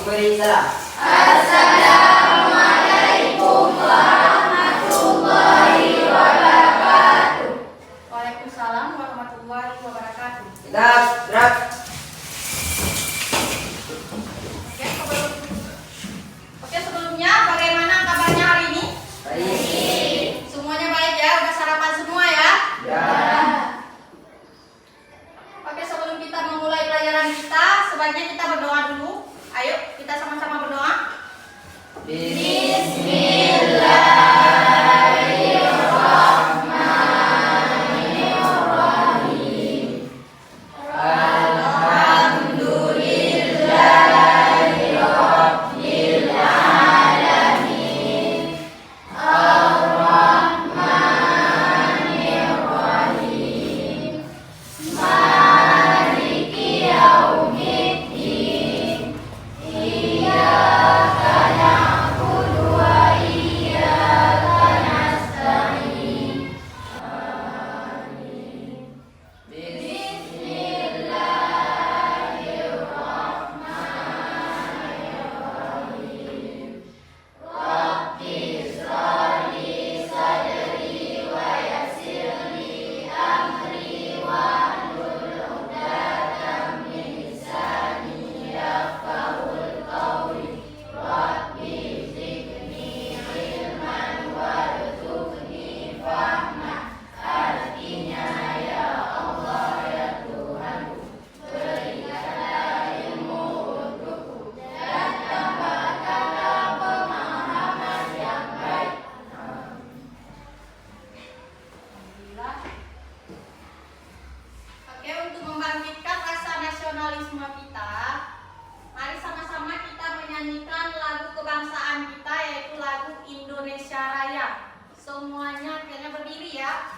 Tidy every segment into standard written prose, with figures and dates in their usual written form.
beri salam. Assalamualaikum warahmatullahi wabarakatuh. Waalaikumsalam warahmatullahi wabarakatuh. Kita gerak. Oke, sebelumnya bagaimana kabarnya hari ini? Baik. Semuanya baik ya? Udah sarapan semua ya? Ya. Oke, sebelum kita memulai pelajaran kita, sebaiknya kita berdoa dulu. Ayo, kita sama-sama berdoa. Bismillahirrahmanirrahim. Alhamdulillahirabbil alamin. Ar-Rahmanir-Rahim. Maliki yaumiddin. Iyyaka na'budu wa iyyaka nasta'in. Amin. Bismillahirrahmanirrahim. Rabbi shrah li sadri wa yassir li amri wahlul 'uqdatam min lisani yafqahul qawli. Rabbi zidni ilman warzuqni fahma. Artinya, ya Allah, ya Tuhanku, berikanlah ilmu untukku dan tambahkanlah pemahaman yang baik. Alhamdulillah. Oke, untuk membangkitkan rasa nasionalisme kita, mari sama-sama kita menyanyikan lagu kebangsaan kita, yaitu lagu Indonesia Raya. Semuanya kayaknya berdiri ya.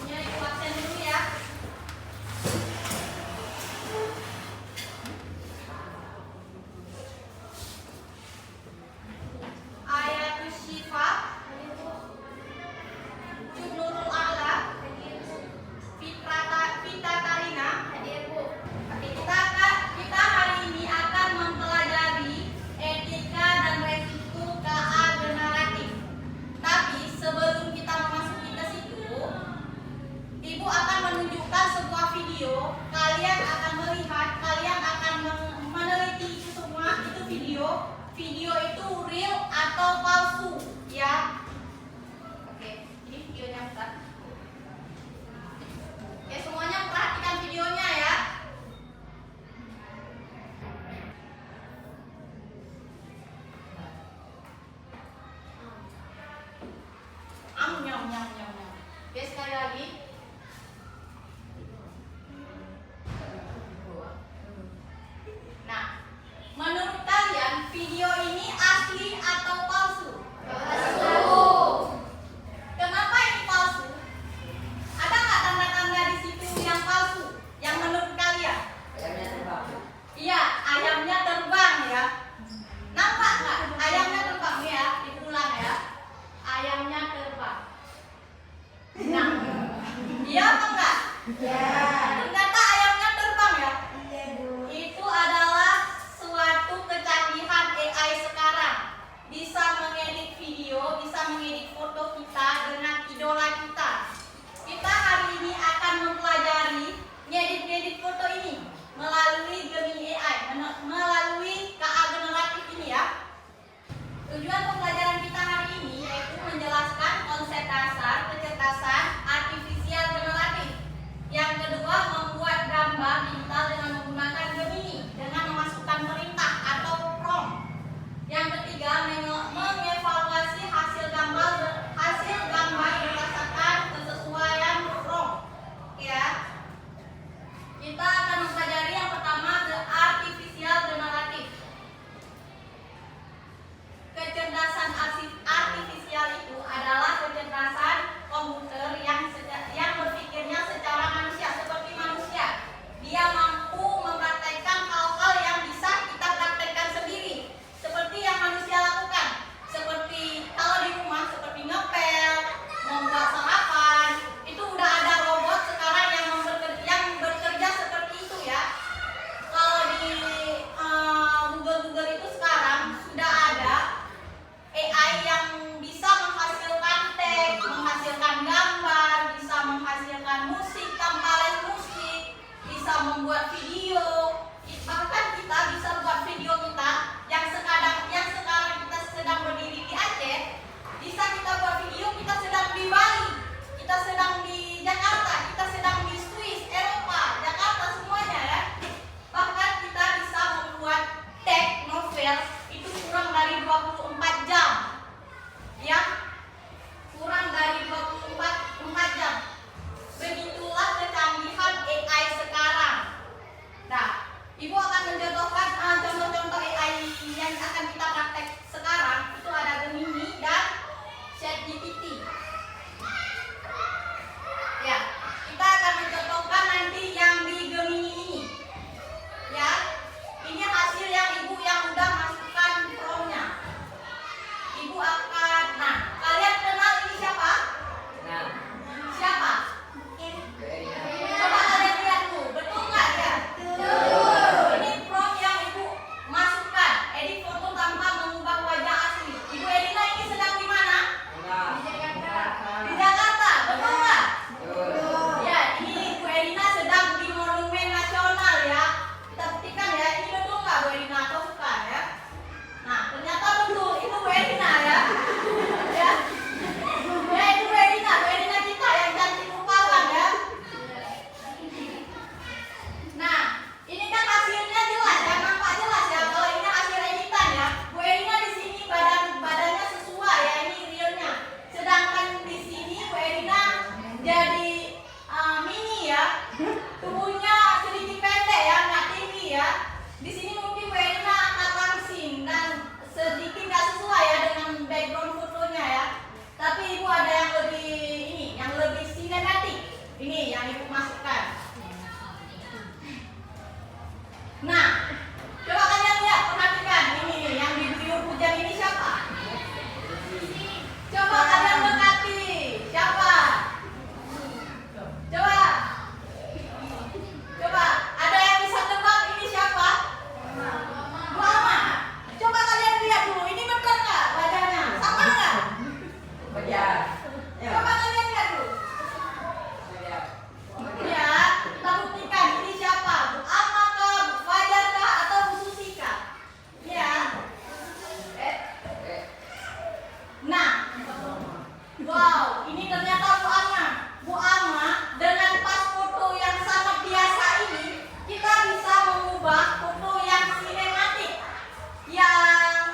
Semuanya ikut absen dulu ya. Ayatus Syifa, Nurul A'la, Vita Karina. Oke, kita hari ini akan mempelajari etika dan resiko KA generatif. Tapi sebelum kita memasuki ke situ, Ibu akan menunjukkan sebuah video. Kalian akan melihat, kalian akan meneliti itu semua. Itu video. Video itu real atau palsu, ya. Oke, ini videonya bentar. Oke, semuanya perhatikan videonya ya. Nyam nyam nyam nyam. Oke, sekali lagi. Nah, menurut kalian video ini asli atau palsu? Palsu. Kenapa ini palsu? Ada nggak tanda-tanda di situ yang palsu? Yang menurut kalian? Ayamnya terbang. Iya, ayamnya terbang ya. Nampak nggak? Ayamnya terbang ya. Diulang ya. Ayamnya terbang. Nah, iya apa enggak? Ya. Ternyata ayamnya terbang ya. Iya, Bu. Itu adalah suatu kecanggihan AI sekarang. model itu kurang dari 24 jam. Ya, kurang dari 24 jam. Begitulah kecanggihan AI sekarang. Nah, Ibu akan mencontohkan contoh-contoh AI yang akan kita praktek sekarang. Itu ada Gemini dan ChatGPT. Ya, kita akan mencontohkan nanti yang di Gemini ini. Ya, ini hasil yang Ibu yang udah masukkan prompt-nya. Ibu akan, nah, kalian kenal ini siapa? Nah, Siapa? Coba kalian lihat dulu, betul nggak ya? Ini prompt yang Ibu masukkan, edit foto tanpa mengubah wajah asli. Ibu Edina ini sedang di mana? Di Jakarta, betul nggak? Ya, ini Ibu Edina sedang di Monumen Nasional ya. Kita buktikan ya, ini betul nggak Bu Edina atau bukan ya? Nah, ternyata betul, itu Bu Edina ya. Ya, ya itu Bu Edina kita yang cantik rupawan ya. Nah, ini kan hasilnya jelas ya, nampak jelas ya. Kalau ini hasil editan ya, Bu Edina di sini badannya sesuai ya, ini realnya. Sedangkan di sini Bu Edina jadi mini ya, tubuhnya sedikit pendek ya, nggak tinggi ya. Di sini mungkin Bu Edina angkat langsing dan sedikit nggak sesuai ya dengan background fotonya ya. Tapi Ibu ada yang lebih ini, yang lebih sinematik. Ini yang Ibu masukkan. Nah, coba kalian lihat, perhatikan ini nih, yang di video hujan ini siapa? Coba kalian dekati, siapa? Coba, ada yang bisa tebak ini siapa? Bu Ama. Coba kalian lihat dulu, ini benar nggak wajahnya? Sama nggak? Wajar. Coba kalian lihat dulu. Wajar. Ya, kita buktikan ini siapa? Bu Ama kah, Bu Fajar kah, atau Bu Susi kah? Ya. Nah, wow, ini ternyata Bu Ama. Bu Ama dengan pas foto yang sangat biasa ini, kita bisa mengubah foto yang sinematik. Yang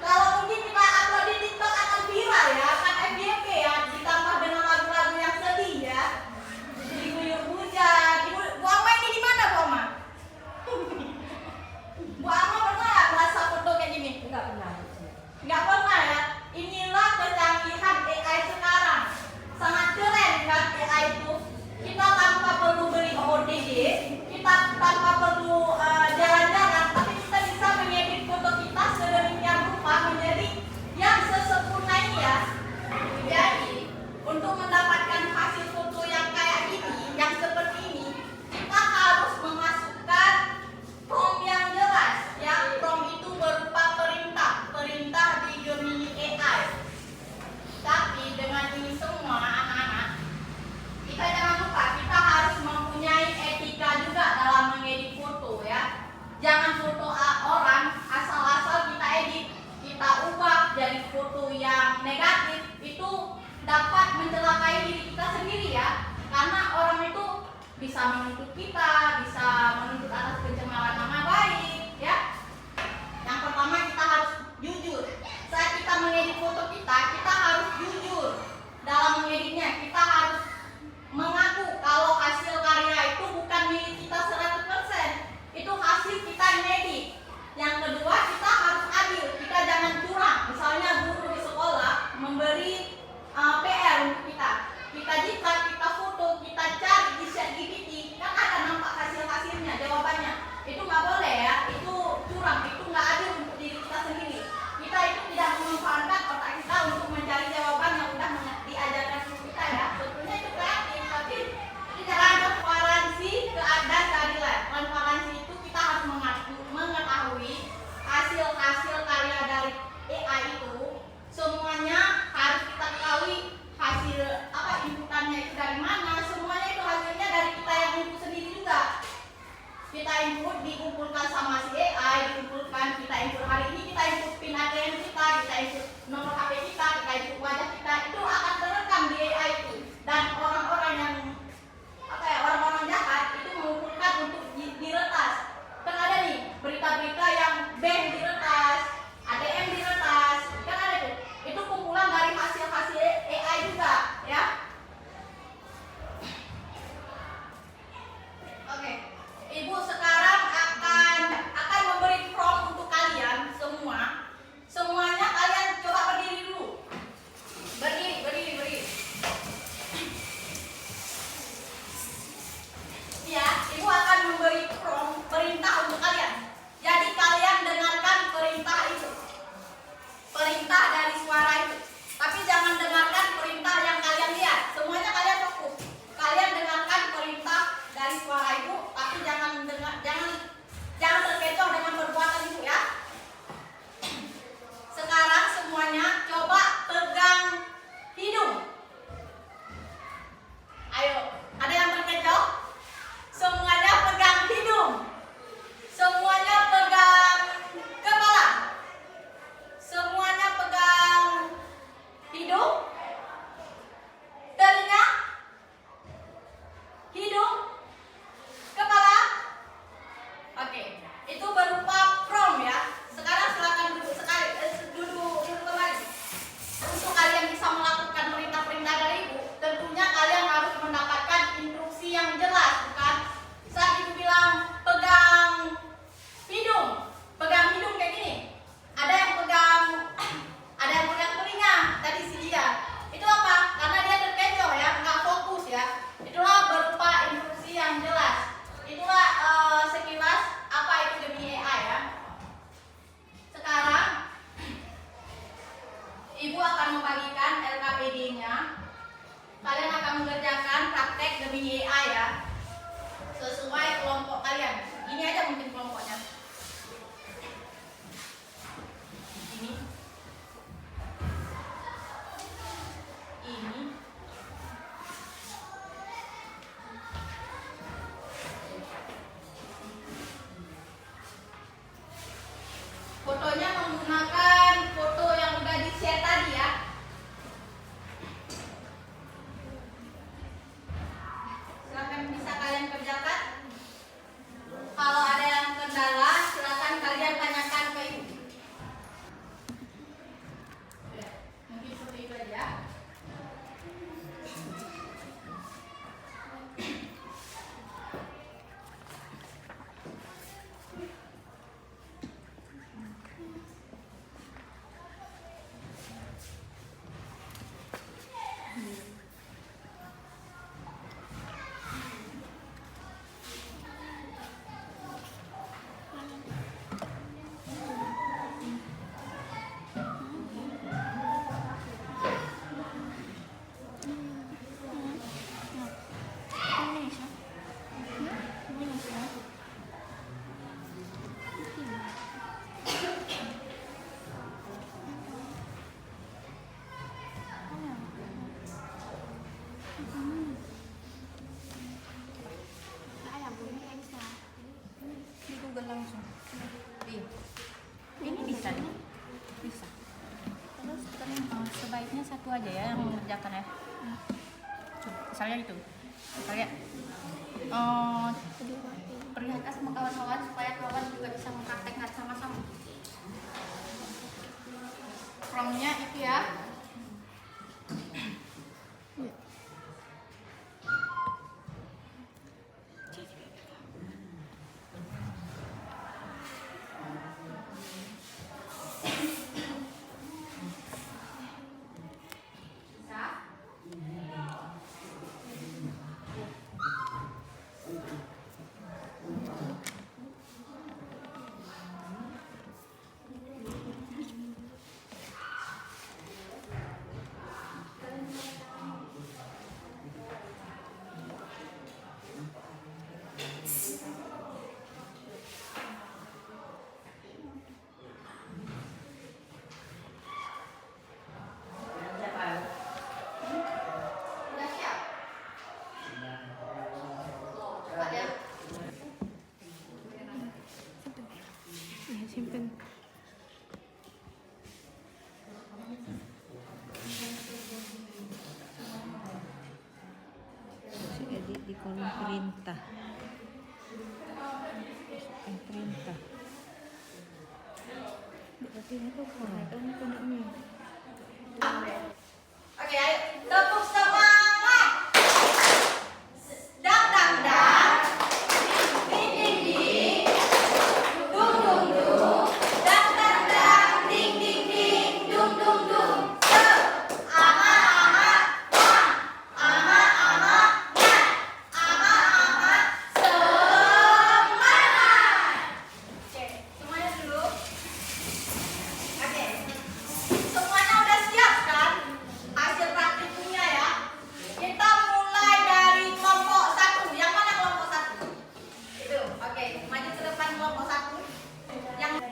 kalau mungkin kita upload di TikTok akan viral ya, akan FYP ya, ditambah dengan lagu-lagu yang sedih ya. Diguyur hujan. Bu Ama ini di mana Bu Ama? Bu Ama pernah nggak merasa foto kayak gini? Enggak pernah. Nggak pernah ya. Inilah kecanggihan AI sekarang. Sangat keren kan AI itu. Kita tanpa perlu beli OOTD, kita tanpa perlu jalan-jalan, tapi kita bisa mengedit foto kita sedemikian rupa menjadi yang sesempurna ini ya. Jadi untuk mendapatkan hasil foto yang kayak ini, yang seperti ini, kita harus memasukkan prompt yang jelas. Ya, prompt itu berupa perintah di Gemini AI. Tapi dengan ini semua anak-anak, kita jangan lupa kita harus mempunyai etika juga dalam mengedit foto ya. menggunakan foto yang udah di-share tadi ya. Silakan bisa kalian kerjakan. Kalau ada yang kendala, silakan kalian tanyakan ke ibu. Mungkin seperti itu aja. Di Google langsung. Iya. Ini bisa nih. Bisa. Terus sebaiknya satu aja ya yang mengerjakan ya. Coba, misalnya itu. Misalnya perlihatkan sama kawan-kawan supaya kawan juga bisa mempraktekkan sama-sama. Promnya itu ya. Udah siap? Cepat ya. Simpen. Edit di kolom perintah. Perintah. Berarti itu kan ini. Oke, ayo tepuk semangat. Dang dang dang. Ding ding ding. Dung dung dung. Dang dang dang. Ding ding ding. Dung dung dung. Aha aha. Aha aha. Aha aha. Semangat. Oke, semuanya dulu. Oke. Semuanya udah siap kan? Hasil praktikumnya ya. Kita mulai dari kelompok 1. Yang mana kelompok 1? Itu. Oke, maju ke depan kelompok 1. Yang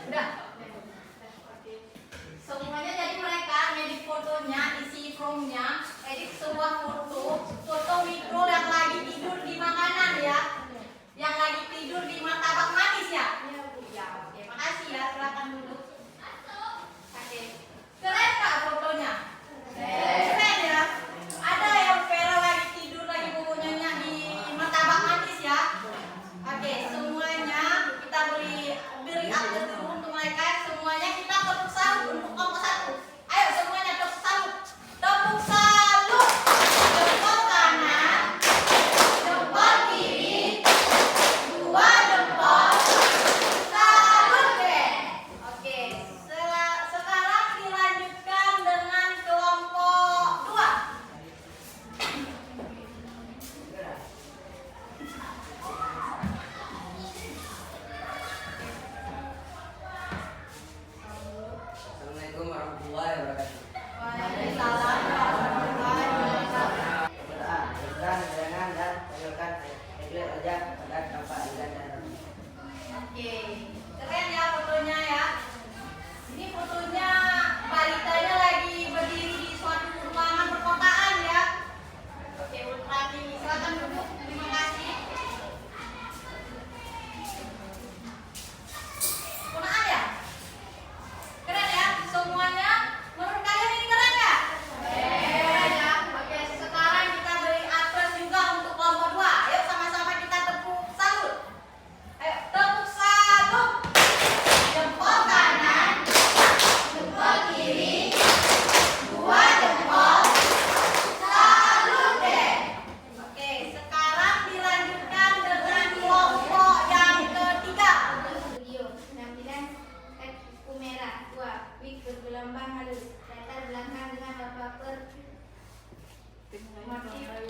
udah. Semuanya jadi mereka ngedit fotonya, isi promnya, edit sebuah foto mikro yang lagi tidur di makanan ya, yang lagi tidur di martabak manis ya. Ya, oke, makasih ya, silakan duduk. Oke, keren nggak fotonya? Keren ya. Ada yang Vera lagi tidur lagi bobo-nyonya di martabak manis ya. Oke, semuanya kita beri update dulu untuk mereka. Semuanya kita tepuk salut untuk kelompok 1. Ayo semuanya tepuk salut. Tepuk salut.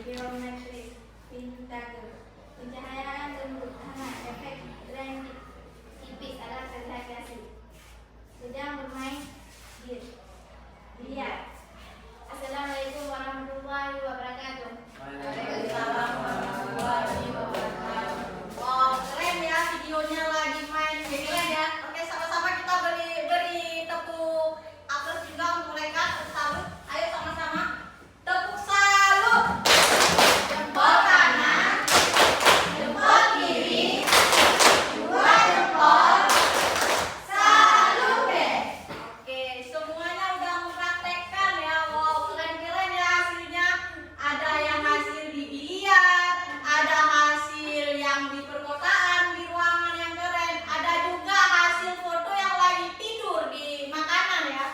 geometri, Pythagoras. Pencahayaan dan hangat, efek lens tipis adalah segregasi. Sedang bermain biliar. Assalamualaikum warahmatullahi wabarakatuh. Waalaikumsalam warahmatullahi wabarakatuh. Wow, keren ya videonya lagi main keren ya. Oke, sama-sama kita beri tepuk aplaus juga untuk mereka. Salut. Ayo sama-sama. Tepuk salut. Jempol kanan, jempol kiri, dua jempol. Salut deh. Oke, semuanya udah mempraktekkan ya. Wow, keren-keren ya hasilnya. Ada yang hasil di biliar, ada hasil yang di perkotaan, di ruangan yang keren, ada juga hasil foto yang lagi tidur di makanan ya.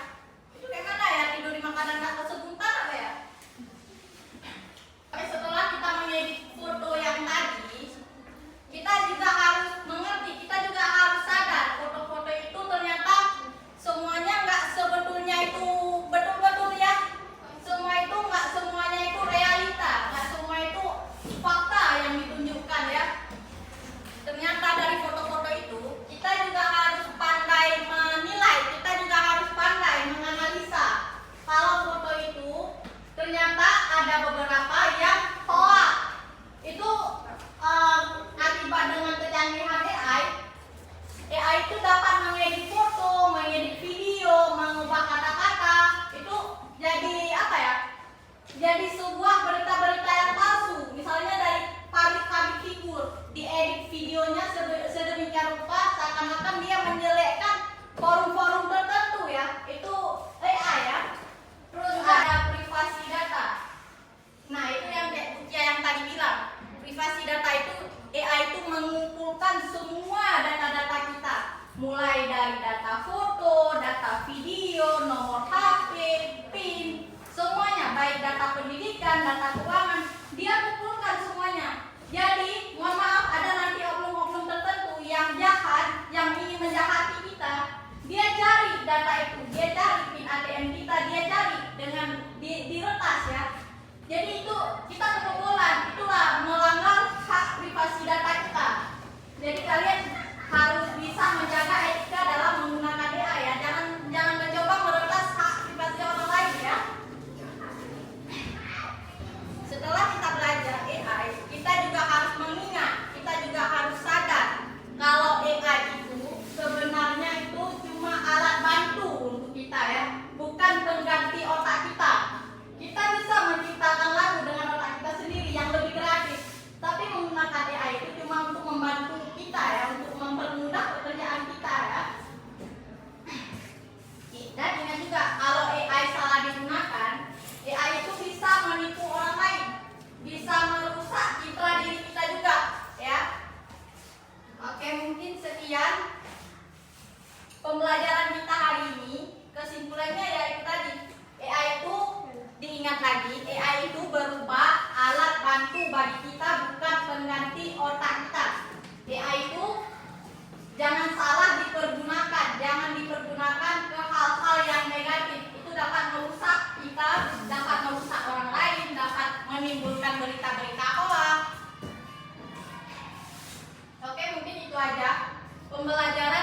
Itu kayak mana ya, tidur di makanan kata sebentar apa ya? Oke, setelah kita mengedit foto yang tadi, kita juga harus mengerti, kita juga harus sadar foto-foto itu ternyata semuanya nggak sebetulnya itu betul-betul ya. Semua itu nggak semuanya itu realita, nggak semua itu fakta yang ditunjukkan ya. Ternyata dari foto-foto itu kita juga harus pandai menilai, kita juga harus pandai menganalisa. Kalau foto itu ternyata ada beberapa yang hoax. Itu akibat dengan kecanggihan AI itu dapat mengedit foto, mengedit video, mengubah kata-kata. Itu jadi apa ya? Jadi sebuah berita-berita yang palsu. Misalnya dari pabrik-pabrik figur, diedit videonya sedemikian rupa seakan-akan dia menjelekkan forum-forum tertentu ya. Itu AI ya. Terus ada privasi data. Nah, itu yang kayak Bukia yang tadi bilang. Privasi data itu AI itu mengumpulkan semua data-data kita. Mulai dari data foto, data video, nomor HP, PIN, semuanya, baik data pendidikan, data keuangan, dia kumpulkan semuanya. Jadi, mohon maaf, ada nanti oknum-oknum tertentu yang jahat, yang ingin menjahati kita. Dia cari data itu, dia cari PIN ATM kita, dia cari dengan diretas ya. Jadi itu kita kebobolan, itulah melanggar hak privasi data kita. Jadi kalian harus bisa menjaga etika dalam menggunakan AI ya. Jangan mencoba meretas hak privasi orang lain ya. Setelah kita belajar AI, kita juga harus mengingat, kita juga harus sadar kalau AI itu sebenarnya itu cuma alat bantu untuk kita ya, bukan pengganti otak kita. Kita bisa menciptakan lagu dengan otak kita sendiri yang lebih kreatif, tapi menggunakan AI itu cuma untuk membantu kita ya, untuk mempermudah pekerjaan kita ya. Dan ingat juga kalau AI salah digunakan, AI itu bisa menipu orang lain, bisa merusak citra diri kita juga ya. Oke, mungkin sekian pembelajaran kita hari ini. Kesimpulannya yaitu tadi, AI itu diingat lagi, AI itu berupa alat bantu bagi kita, bukan pengganti otak kita. AI itu jangan salah dipergunakan, jangan dipergunakan ke hal-hal yang negatif. Itu dapat merusak kita, dapat merusak orang lain, dapat menimbulkan berita-berita hoax. Oke, mungkin itu aja pembelajaran